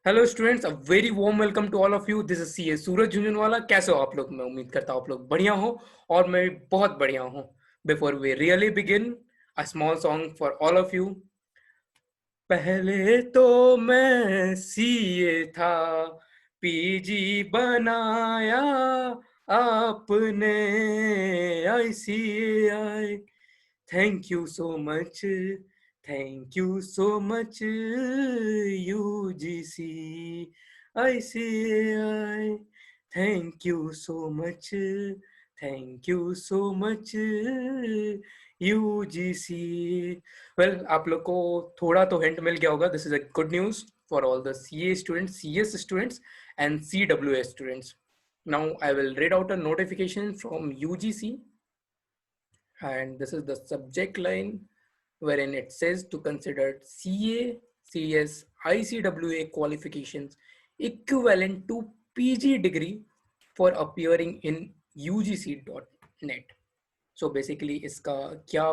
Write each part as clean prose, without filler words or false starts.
Hello students, a very warm welcome to all of you. This is CA Suraj Jhunjhunwala. कैसे हो आप लोग? मैं उम्मीद करता हूँ आप लोग बढ़िया हो और मैं भी बहुत बढ़िया हूँ। Before we really begin, a small song for all of you. पहले तो मैं सीए था, पीजी बनाया आपने ICAI. Thank you so much, thank you so much UGC ICAI. Thank you so much, thank you so much UGC. Well, आप लोग को थोड़ा तो हिंट मिल गया होगा। This is a good news for all the CA students, CS students and CWA students. Now I will read out a notification from UGC, and this is the subject line wherein it says to consider CA, CS, ICWA qualifications equivalent to PG degree for appearing in UGC.net. So basically इसका क्या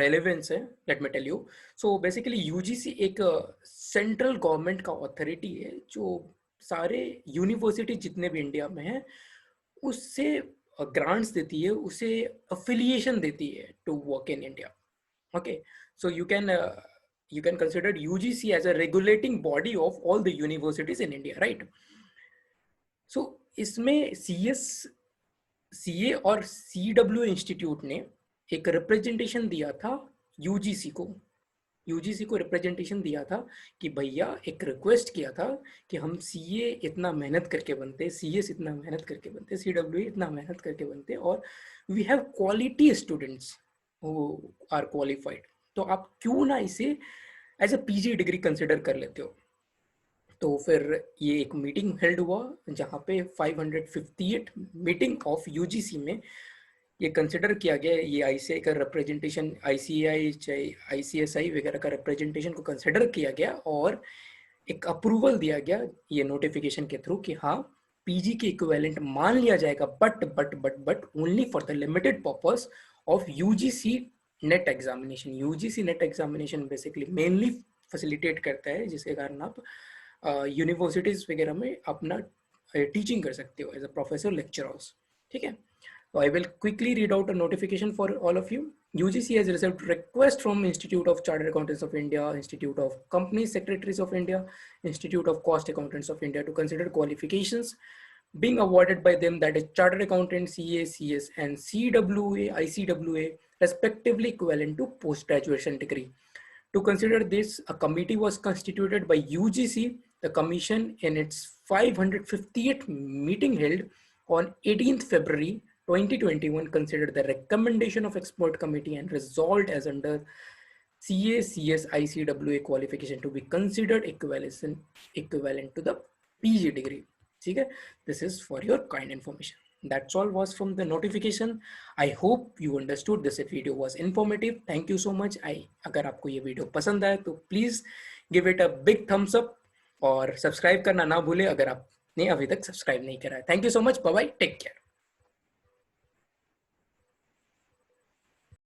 relevance है, let me tell you. So basically UGC एक central government का authority है जो सारे university जितने भी इंडिया में हैं उससे ग्रांट्स देती है, उसे अफिलिएशन देती है to work in India. Okay, so you can consider UGC as a regulating body of all the universities in India, right? So इसमें सीए और सीडब्ल्यू इंस्टीट्यूट ने एक रिप्रेजेंटेशन दिया था यूजीसी को. यूजीसी को रिप्रेजेंटेशन दिया था कि भैया, एक रिक्वेस्ट किया था कि हम सीए इतना मेहनत करके बनते, सीएस इतना मेहनत करके बनते, सीडब्ल्यू इतना मेहनत करके बनते, और we have quality students who are qualified. तो आप क्यों ना इसे as a PG degree consider कर लेते हो. तो फिर ये एक मीटिंग हेल्ड हुआ जहाँ पे 558 मीटिंग ऑफ यूजीसी में ये कंसिडर किया गया. ये आईसीआई का रिप्रेजेंटेशन, आईसीआई चाहे आईसीएसआई वगैरह का रिप्रेजेंटेशन को कंसिडर किया गया और एक अप्रूवल दिया गया ये नोटिफिकेशन के थ्रू कि हाँ, पीजी के इक्विवेलेंट मान लिया जाएगा, but only for the limited purpose of UGC net examination. UGC net examination basically mainly facilitate करता है जिसके कारण आप यूनिवर्सिटीज वगैरह में अपना टीचिंग कर सकते हो एज अ प्रोफेसर लेक्चरर्स. ठीक है. So I will quickly read out a notification for all of you. UGC has received request from Institute of Chartered Accountants of India, Institute of Company Secretaries of India, Institute of Cost Accountants of India to consider qualifications being awarded by them, that is Chartered Accountant, CA, CS and CWA, ICWA respectively equivalent to post-graduation degree. To consider this, a committee was constituted by UGC. The commission in its 558th meeting held on 18th February 2021 considered the recommendation of expert committee and resolved as under CA, CS, ICWA qualification to be considered equivalent to the PG degree. ठीक है. This is for your kind information. That's all was from the notification. I hope you understood this video was informative. Thank you so much. अगर आपको ये video पसंद आए तो please give it a big thumbs up और subscribe करना ना भूले अगर आपने अभी तक सब्सक्राइब नहीं करा है. Thank you so much. Bye bye. Take care.